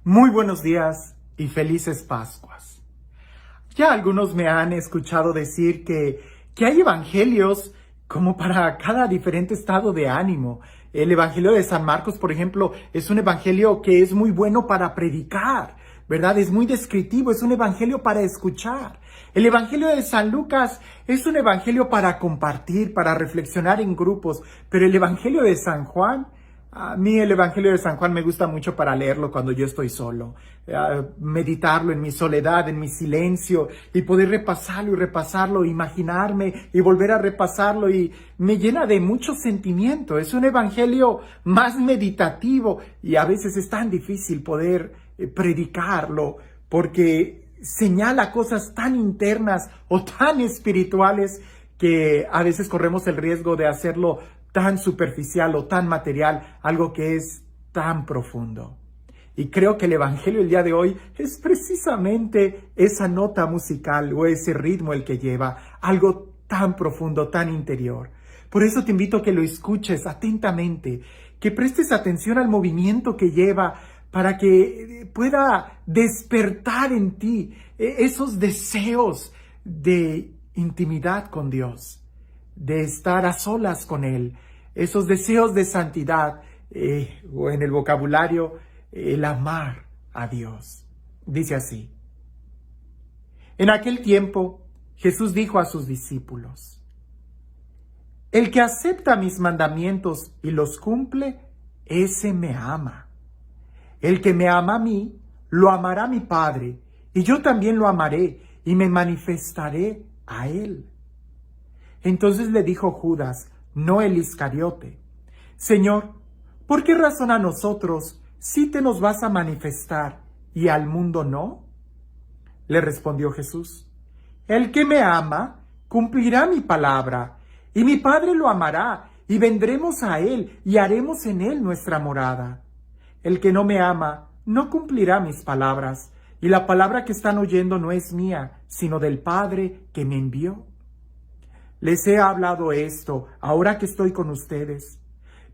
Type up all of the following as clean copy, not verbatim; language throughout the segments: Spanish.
Muy buenos días y felices Pascuas. Ya algunos me han escuchado decir que hay evangelios como para cada diferente estado de ánimo. El Evangelio de San Marcos, por ejemplo, es un evangelio que es muy bueno para predicar, ¿verdad? Es muy descriptivo, es un evangelio para escuchar. El Evangelio de San Lucas es un evangelio para compartir, para reflexionar en grupos, pero el Evangelio de San Juan, a mí el Evangelio de San Juan me gusta mucho para leerlo cuando yo estoy solo, meditarlo en mi soledad, en mi silencio y poder repasarlo, imaginarme y volver a repasarlo y me llena de mucho sentimiento. Es un Evangelio más meditativo y a veces es tan difícil poder predicarlo porque señala cosas tan internas o tan espirituales que a veces corremos el riesgo de hacerlo tan superficial o tan material, algo que es tan profundo. Y creo que el Evangelio el día de hoy es precisamente esa nota musical o ese ritmo el que lleva, algo tan profundo, tan interior. Por eso te invito a que lo escuches atentamente, que prestes atención al movimiento que lleva para que pueda despertar en ti esos deseos de intimidad con Dios, de estar a solas con Él, esos deseos de santidad, o en el vocabulario, el amar a Dios. Dice así: en aquel tiempo, Jesús dijo a sus discípulos: el que acepta mis mandamientos y los cumple, ese me ama. El que me ama a mí, lo amará mi Padre, y yo también lo amaré, y me manifestaré a él. Entonces le dijo Judas, no el Iscariote: Señor, ¿por qué razón a nosotros sí te nos vas a manifestar y al mundo no? Le respondió Jesús: el que me ama cumplirá mi palabra, y mi Padre lo amará, y vendremos a él y haremos en él nuestra morada. El que no me ama no cumplirá mis palabras, y la palabra que están oyendo no es mía, sino del Padre que me envió. Les he hablado esto ahora que estoy con ustedes,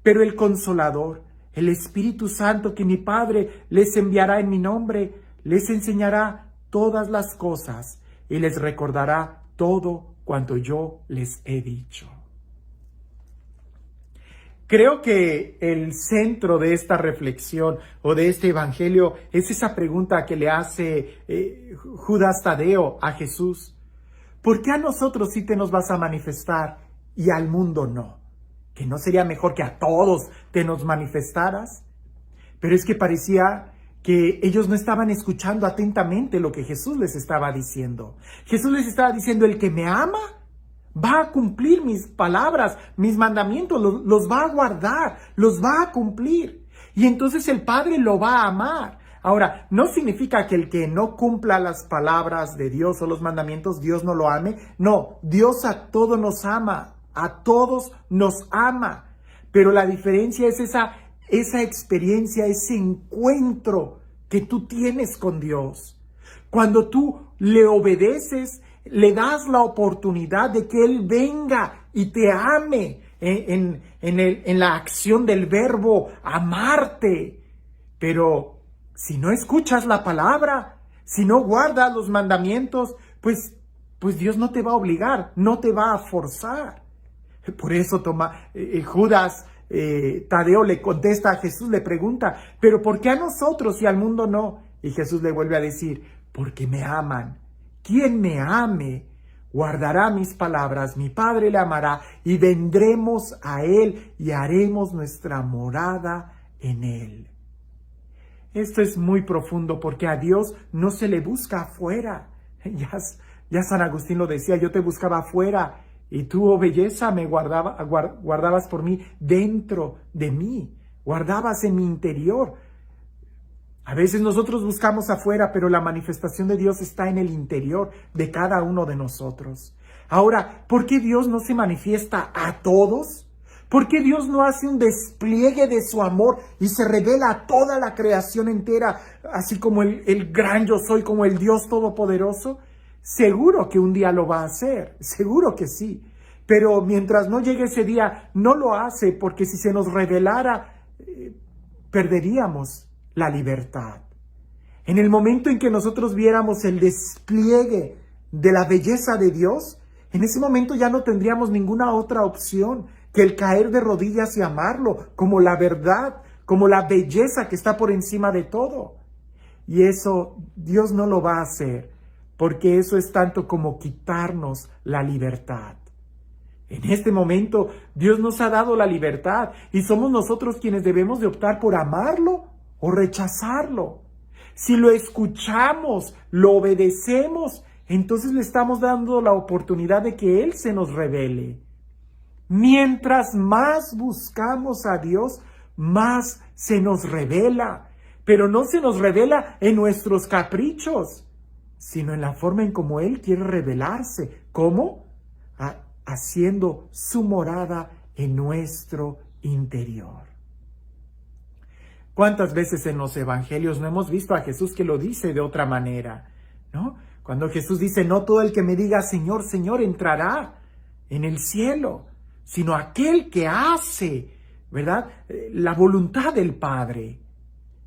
pero el Consolador, el Espíritu Santo que mi Padre les enviará en mi nombre, les enseñará todas las cosas y les recordará todo cuanto yo les he dicho. Creo que el centro de esta reflexión o de este evangelio es esa pregunta que le hace Judas Tadeo a Jesús. ¿Por qué a nosotros sí te nos vas a manifestar y al mundo no? ¿Que no sería mejor que a todos te nos manifestaras? Pero es que parecía que ellos no estaban escuchando atentamente lo que Jesús les estaba diciendo. Jesús les estaba diciendo: el que me ama va a cumplir mis palabras, mis mandamientos, los va a guardar, los va a cumplir. Y entonces el Padre lo va a amar. Ahora, no significa que el que no cumpla las palabras de Dios o los mandamientos, Dios no lo ame. No, Dios a todos nos ama, a todos nos ama. Pero la diferencia es esa experiencia, ese encuentro que tú tienes con Dios. Cuando tú le obedeces, le das la oportunidad de que Él venga y te ame en la acción del verbo amarte. Pero si no escuchas la palabra, si no guardas los mandamientos, pues Dios no te va a obligar, no te va a forzar. Por eso Judas Tadeo le contesta a Jesús, le pregunta: ¿pero por qué a nosotros y al mundo no? Y Jesús le vuelve a decir: porque me aman. Quien me ame guardará mis palabras, mi Padre le amará, y vendremos a él y haremos nuestra morada en él. Esto es muy profundo porque a Dios no se le busca afuera. Ya San Agustín lo decía: yo te buscaba afuera y tú, oh belleza, me guardabas por mí dentro de mí, guardabas en mi interior. A veces nosotros buscamos afuera, pero la manifestación de Dios está en el interior de cada uno de nosotros. Ahora, ¿por qué Dios no se manifiesta a todos? ¿Por qué Dios no hace un despliegue de su amor y se revela a toda la creación entera, así como el gran yo soy, como el Dios todopoderoso? Seguro que un día lo va a hacer, seguro que sí. Pero mientras no llegue ese día, no lo hace, porque si se nos revelara, perderíamos la libertad. En el momento en que nosotros viéramos el despliegue de la belleza de Dios, en ese momento ya no tendríamos ninguna otra opción que el caer de rodillas y amarlo como la verdad, como la belleza que está por encima de todo. Y eso Dios no lo va a hacer, porque eso es tanto como quitarnos la libertad. En este momento Dios nos ha dado la libertad y somos nosotros quienes debemos de optar por amarlo o rechazarlo. Si lo escuchamos, lo obedecemos, entonces le estamos dando la oportunidad de que Él se nos revele. Mientras más buscamos a Dios, más se nos revela. Pero no se nos revela en nuestros caprichos, sino en la forma en cómo Él quiere revelarse. ¿Cómo? Haciendo su morada en nuestro interior. ¿Cuántas veces en los evangelios no hemos visto a Jesús que lo dice de otra manera? ¿No? Cuando Jesús dice, no todo el que me diga Señor, Señor entrará en el cielo, sino aquel que hace, ¿verdad?, la voluntad del Padre.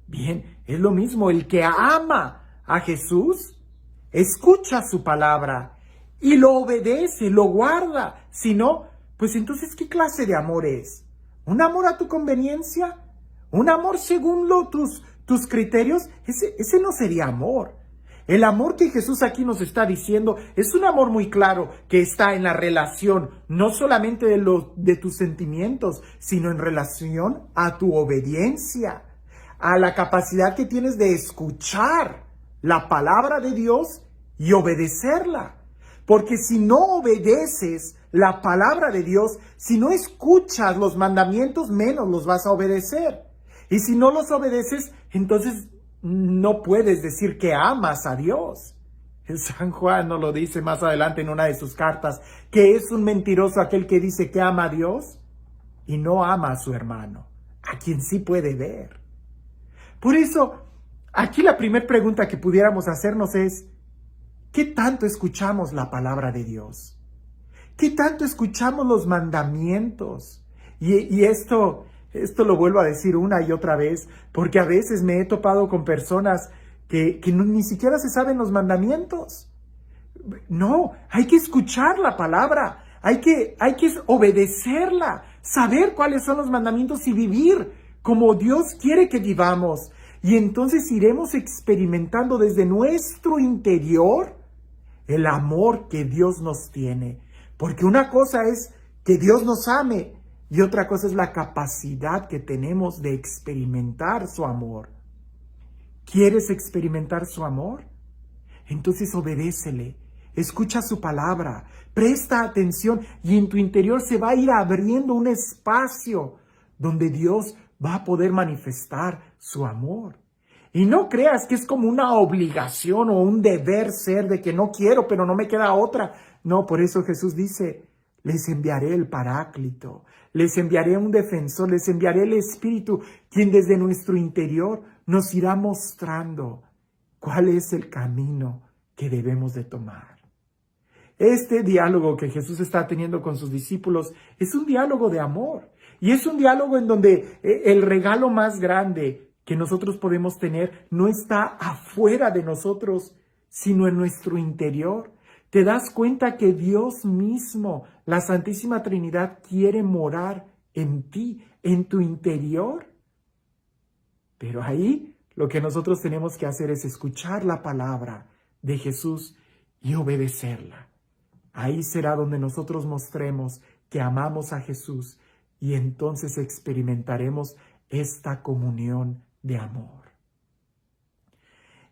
Bien, es lo mismo, el que ama a Jesús, escucha su palabra y lo obedece, lo guarda. Si no, pues entonces, ¿qué clase de amor es? ¿Un amor a tu conveniencia? ¿Un amor según tus criterios? Ese no sería amor. El amor que Jesús aquí nos está diciendo es un amor muy claro que está en la relación, no solamente de tus sentimientos, sino en relación a tu obediencia, a la capacidad que tienes de escuchar la palabra de Dios y obedecerla. Porque si no obedeces la palabra de Dios, si no escuchas los mandamientos, menos los vas a obedecer. Y si no los obedeces, entonces no puedes decir que amas a Dios. San Juan nos lo dice más adelante en una de sus cartas, que es un mentiroso aquel que dice que ama a Dios y no ama a su hermano, a quien sí puede ver. Por eso, aquí la primera pregunta que pudiéramos hacernos es, ¿qué tanto escuchamos la palabra de Dios? ¿Qué tanto escuchamos los mandamientos? Y esto lo vuelvo a decir una y otra vez, porque a veces me he topado con personas que ni siquiera se saben los mandamientos. No, hay que escuchar la palabra, hay que obedecerla, saber cuáles son los mandamientos y vivir como Dios quiere que vivamos. Y entonces iremos experimentando desde nuestro interior el amor que Dios nos tiene. Porque una cosa es que Dios nos ame y otra cosa es la capacidad que tenemos de experimentar su amor. ¿Quieres experimentar su amor? Entonces obedécele, escucha su palabra, presta atención y en tu interior se va a ir abriendo un espacio donde Dios va a poder manifestar su amor. Y no creas que es como una obligación o un deber ser de que no quiero, pero no me queda otra. No, por eso Jesús dice, les enviaré el Paráclito, les enviaré un defensor, les enviaré el Espíritu, quien desde nuestro interior nos irá mostrando cuál es el camino que debemos de tomar. Este diálogo que Jesús está teniendo con sus discípulos es un diálogo de amor y es un diálogo en donde el regalo más grande que nosotros podemos tener no está afuera de nosotros, sino en nuestro interior. ¿Te das cuenta que Dios mismo, la Santísima Trinidad, quiere morar en ti, en tu interior? Pero ahí lo que nosotros tenemos que hacer es escuchar la palabra de Jesús y obedecerla. Ahí será donde nosotros mostremos que amamos a Jesús y entonces experimentaremos esta comunión de amor.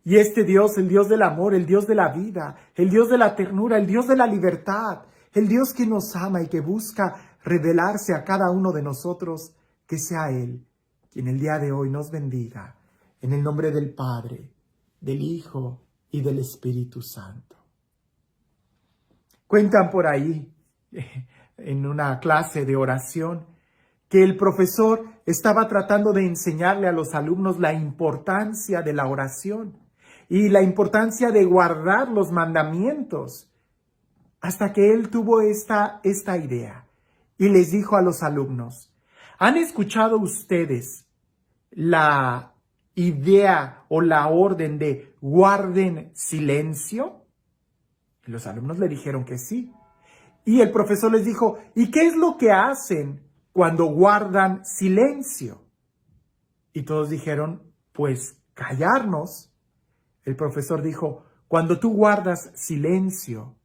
Y este Dios, el Dios del amor, el Dios de la vida, el Dios de la ternura, el Dios de la libertad, el Dios que nos ama y que busca revelarse a cada uno de nosotros, que sea Él quien el día de hoy nos bendiga, en el nombre del Padre, del Hijo y del Espíritu Santo. Cuentan por ahí, en una clase de oración, que el profesor estaba tratando de enseñarle a los alumnos la importancia de la oración y la importancia de guardar los mandamientos, hasta que él tuvo esta idea y les dijo a los alumnos, ¿han escuchado ustedes la idea o la orden de guarden silencio? Y los alumnos le dijeron que sí. Y el profesor les dijo, ¿y qué es lo que hacen cuando guardan silencio? Y todos dijeron, pues callarnos. El profesor dijo, cuando tú guardas silencio,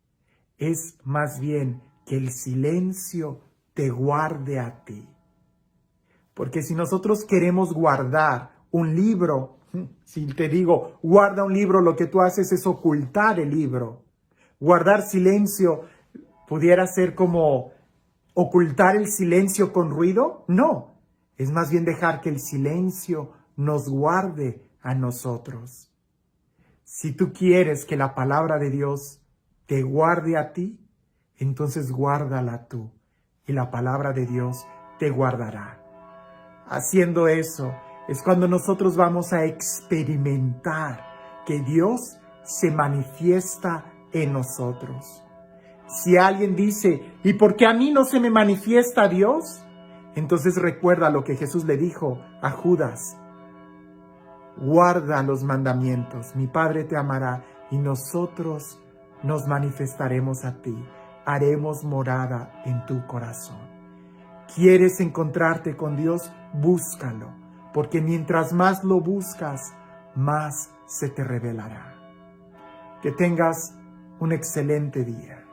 es más bien que el silencio te guarde a ti. Porque si nosotros queremos guardar un libro, si te digo, guarda un libro, lo que tú haces es ocultar el libro. Guardar silencio pudiera ser como ocultar el silencio con ruido. No, es más bien dejar que el silencio nos guarde a nosotros. Si tú quieres que la palabra de Dios te guarde a ti, entonces guárdala tú y la palabra de Dios te guardará. Haciendo eso es cuando nosotros vamos a experimentar que Dios se manifiesta en nosotros. Si alguien dice, ¿y por qué a mí no se me manifiesta Dios? Entonces recuerda lo que Jesús le dijo a Judas. Guarda los mandamientos, mi Padre te amará y nosotros nos manifestaremos a ti, haremos morada en tu corazón. ¿Quieres encontrarte con Dios? Búscalo, porque mientras más lo buscas, más se te revelará. Que tengas un excelente día.